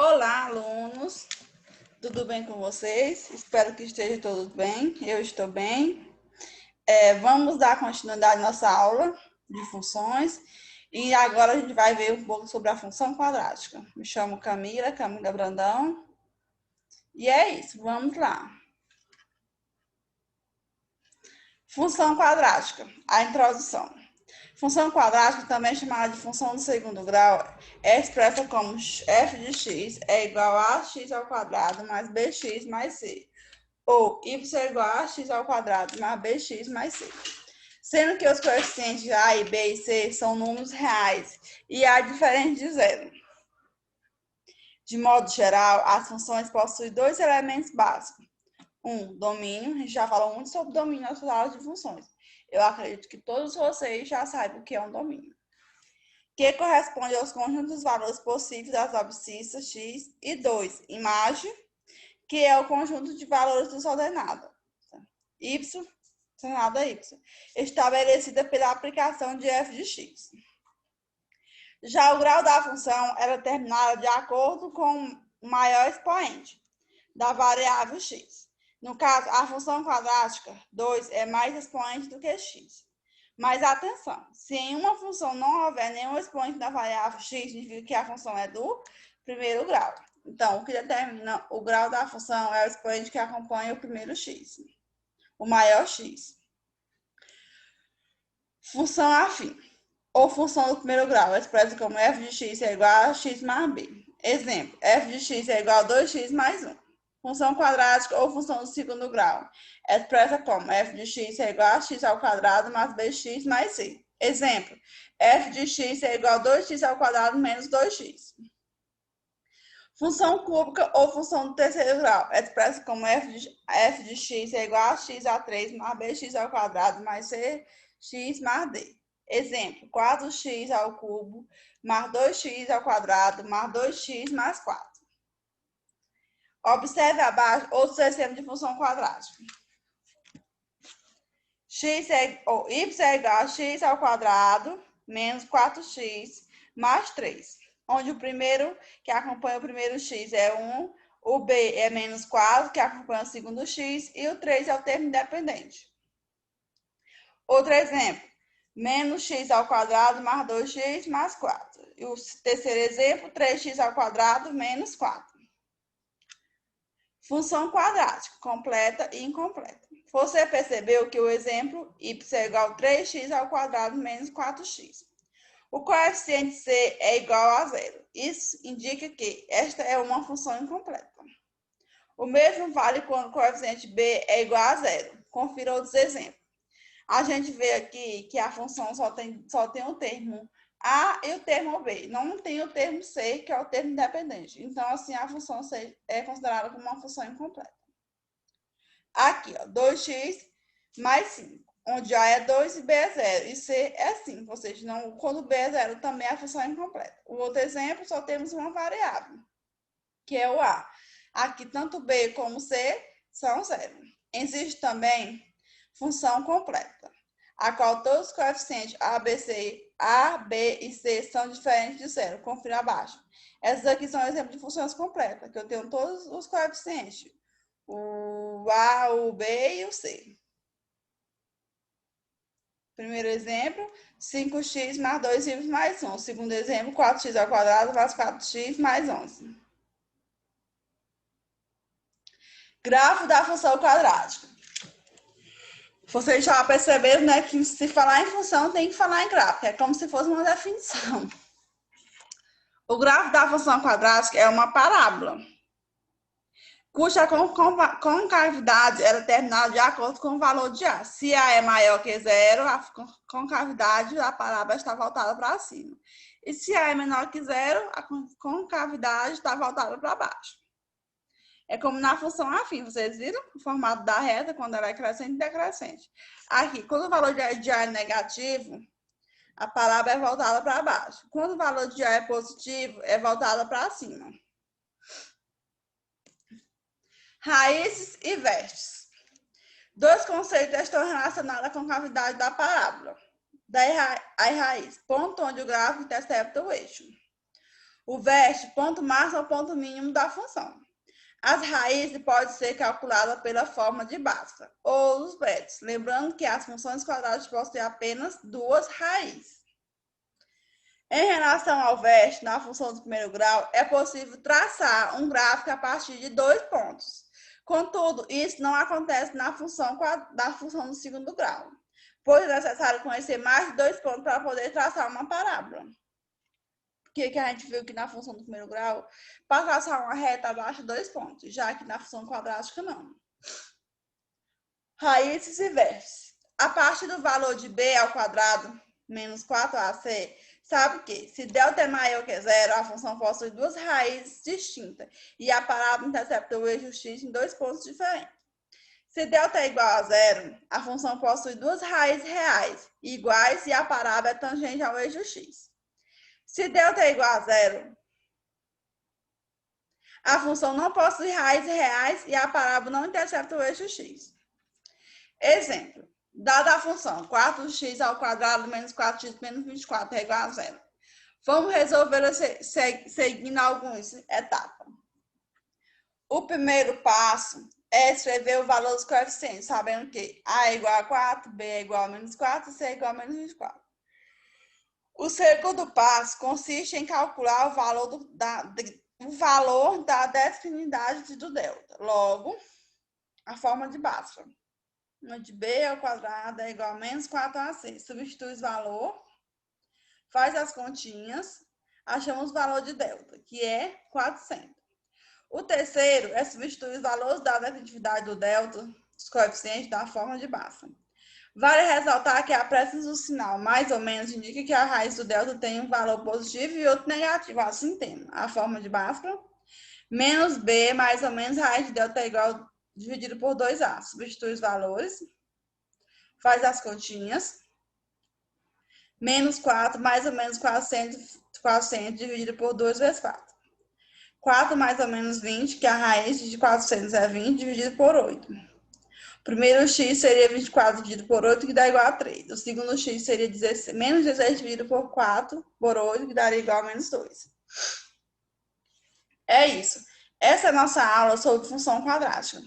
Olá, alunos! Tudo bem com vocês? Espero que estejam todos bem. Eu estou bem. Vamos dar continuidade à nossa aula de funções e agora a gente vai ver um pouco sobre a função quadrática. Me chamo Camila Brandão, e é isso, vamos lá. Função quadrática, a introdução. Função quadrática, também chamada de função do segundo grau, é expressa como f de x é igual a x ao quadrado mais bx mais c, ou y é igual a x ao quadrado mais bx mais c. Sendo que os coeficientes a, b e c são números reais e a diferente de zero. De modo geral, as funções possuem dois elementos básicos. Domínio. A gente já falou muito sobre domínio nas aulas de funções. Eu acredito que todos vocês já sabem o que é um domínio. Que corresponde aos conjuntos dos valores possíveis das abscissas x. E 2, imagem, que é o conjunto de valores dos ordenados. Y, ordenada y, estabelecida pela aplicação de f de x. Já o grau da função é determinado de acordo com o maior expoente da variável x. No caso, a função quadrática 2 é mais expoente do que x. Mas atenção, se em uma função não houver nenhum expoente da variável x, significa que a função é do primeiro grau. Então, o que determina o grau da função é o expoente que acompanha o primeiro x, o maior x. Função afim, ou função do primeiro grau, expressa como f de x é igual a x mais b. Exemplo, f de x é igual a 2x mais 1. Função quadrática ou função do segundo grau, expressa como f de x é igual a x ao quadrado mais bx mais c. Exemplo, f de x é igual a 2x ao quadrado menos 2x. Função cúbica ou função do terceiro grau, expressa como f de x é igual a x a 3 mais bx ao quadrado mais cx mais d. Exemplo, 4x ao cubo mais 2x ao quadrado mais 2x mais 4. Observe abaixo outros exemplos de função quadrática. Y é igual a x ao quadrado menos 4x mais 3, onde o primeiro que acompanha o primeiro x é 1, o b é menos 4, que acompanha o segundo x, e o 3 é o termo independente. Outro exemplo, menos x ao quadrado mais 2x mais 4. E o terceiro exemplo, 3x ao quadrado menos 4. Função quadrática, completa e incompleta. Você percebeu que o exemplo y é igual a 3x ao quadrado menos 4x. O coeficiente c é igual a zero. Isso indica que esta é uma função incompleta. O mesmo vale quando o coeficiente b é igual a zero. Confira outros exemplos. A gente vê aqui que a função só tem o termo a e o termo b. Não tem o termo c, que é o termo independente. Então, assim, a função c é considerada como uma função incompleta. Aqui, ó, 2x mais 5, onde a é 2 e b é 0, e c é 5, ou seja, não, quando b é 0 também a função é incompleta. O outro exemplo, só temos uma variável, que é o a. Aqui, tanto b como c são 0. Existe também função completa, a qual todos os coeficientes a, b e c são diferentes de zero. Confira abaixo. Essas aqui são exemplos de funções completas, que eu tenho todos os coeficientes, o a, o b e o c. Primeiro exemplo, 5x mais 2y mais 1. Segundo exemplo, 4x ao quadrado mais 4x mais 11. Grafo da função quadrática. Vocês já perceberam, né, que se falar em função tem que falar em gráfico. É como se fosse uma definição. O grafo da função quadrática é uma parábola, cuja concavidade é determinada de acordo com o valor de A. Se A é maior que zero, a concavidade da parábola está voltada para cima. E se A é menor que zero, a concavidade está voltada para baixo. É como na função afim, vocês viram? O formato da reta, quando ela é crescente e decrescente. Aqui, quando o valor de A é negativo, a parábola é voltada para baixo. Quando o valor de A é positivo, é voltada para cima. Raízes e vértices. Dois conceitos estão relacionados à concavidade da parábola. Daí a raiz, ponto onde o gráfico intercepta o eixo. O vértice, ponto máximo ou ponto mínimo da função. As raízes podem ser calculadas pela forma de Bhaskara ou os vértices, lembrando que as funções quadradas possuem apenas duas raízes. Em relação ao vértice, na função do primeiro grau, é possível traçar um gráfico a partir de 2 pontos. Contudo, isso não acontece na função do segundo grau, pois é necessário conhecer mais de 2 pontos para poder traçar uma parábola. Que a gente viu que na função do primeiro grau, para traçar uma reta abaixo de 2 pontos, já que na função quadrática não. Raízes e vértices. A partir do valor de b ao quadrado menos 4ac, sabe que se δ é maior que zero, a função possui duas raízes distintas e a parábola intercepta o eixo x em 2 pontos diferentes. Se δ é igual a zero, a função possui duas raízes reais iguais e a parábola é tangente ao eixo x. Se δ é igual a zero, a função não possui raízes reais e a parábola não intercepta o eixo x. Exemplo. Dada a função 4x ao quadrado menos 4x menos 24 é igual a zero. Vamos resolver seguindo algumas etapas. O primeiro passo é escrever o valor dos coeficientes, sabendo que A é igual a 4, B é igual a menos 4 e C é igual a menos 24. O segundo passo consiste em calcular o valor da definidade do delta. Logo, a forma de Bhaskara. De b ao quadrado é igual a menos 4ac. Substitui o valor, faz as continhas, achamos o valor de delta, que é 400. O terceiro é substituir os valores da definitividade do delta, os coeficientes, da forma de Bhaskara. Vale ressaltar que a presença do sinal mais ou menos indica que a raiz do delta tem um valor positivo e outro negativo. Assim temos a forma de Bhaskara, menos b mais ou menos raiz de delta é igual dividido por 2a. Substitui os valores, faz as continhas. Menos 4 mais ou menos 400 dividido por 2 vezes 4. 4 mais ou menos 20, que a raiz de 400 é 20, dividido por 8. O primeiro x seria 24 dividido por 8, que dá igual a 3. O segundo x seria 16, menos 16 dividido por 4, por 8, que daria igual a menos 2. É isso. Essa é a nossa aula sobre função quadrática.